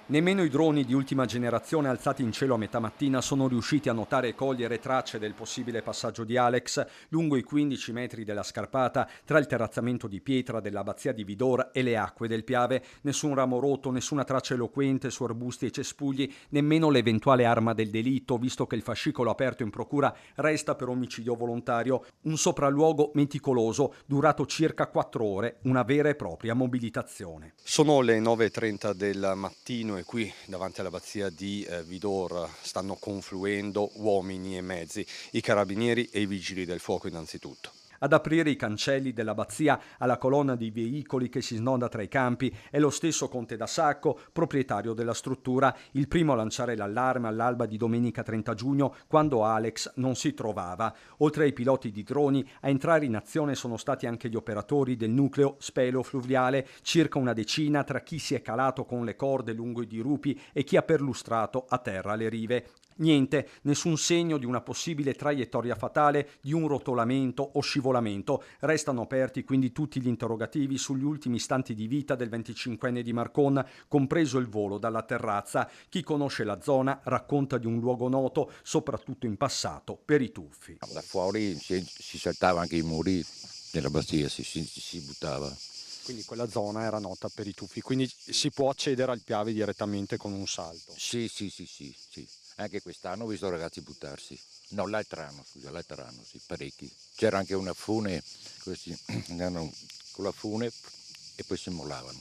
Nemmeno i droni di ultima generazione alzati in cielo a metà mattina sono riusciti a notare e cogliere tracce del possibile passaggio di Alex lungo i 15 metri della scarpata tra il terrazzamento di pietra dell'abbazia di Vidor e le acque del Piave. Nessun ramo rotto, nessuna traccia eloquente su arbusti e cespugli, nemmeno l'eventuale arma del delitto, visto che il fascicolo aperto in procura resta per omicidio volontario. Un sopralluogo meticoloso durato circa 4 ore, una vera e propria mobilitazione. Sono le 9:30 del mattino e qui davanti all'abbazia di Vidor stanno confluendo uomini e mezzi, i carabinieri e i vigili del fuoco innanzitutto. Ad aprire i cancelli dell'abbazia alla colonna di veicoli che si snoda tra i campi è lo stesso conte da Sacco, proprietario della struttura, il primo a lanciare l'allarme all'alba di domenica 30 giugno, quando Alex non si trovava. Oltre ai piloti di droni, a entrare in azione sono stati anche gli operatori del nucleo spelo-fluviale, circa una decina tra chi si è calato con le corde lungo i dirupi e chi ha perlustrato a terra le rive. Niente, nessun segno di una possibile traiettoria fatale, di un rotolamento o scivolamento. Restano aperti quindi tutti gli interrogativi sugli ultimi istanti di vita del 25enne di Marcon, compreso il volo dalla terrazza. Chi conosce la zona racconta di un luogo noto, soprattutto in passato, per i tuffi. Da fuori si saltava anche i muri dell'abbazia, si buttava. Quindi quella zona era nota per i tuffi, quindi si può accedere al Piave direttamente con un salto. Sì. Anche quest'anno ho visto ragazzi buttarsi. No, l'altro anno, sì, parecchi. C'era anche una fune, questi andavano con la fune e poi si mollavano.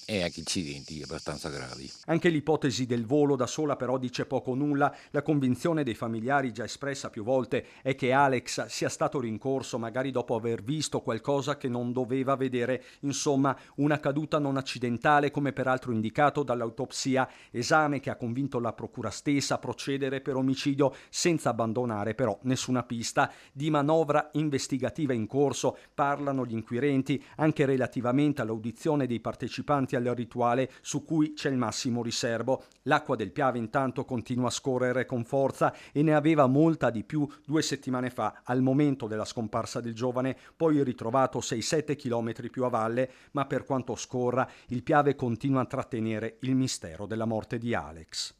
E anche incidenti abbastanza gravi. Anche l'ipotesi del volo da sola però dice poco o nulla. La convinzione dei familiari, già espressa più volte, è che Alex sia stato rincorso magari dopo aver visto qualcosa che non doveva vedere. Insomma, una caduta non accidentale, come peraltro indicato dall'autopsia, esame che ha convinto la procura stessa a procedere per omicidio senza abbandonare però nessuna pista. Di manovra investigativa in corso parlano gli inquirenti anche relativamente all'audizione dei partecipanti al rituale su cui c'è il massimo riservo. L'acqua del Piave intanto continua a scorrere con forza e ne aveva molta di più 2 settimane fa, al momento della scomparsa del giovane, poi ritrovato 6-7 chilometri più a valle, ma per quanto scorra il Piave continua a trattenere il mistero della morte di Alex.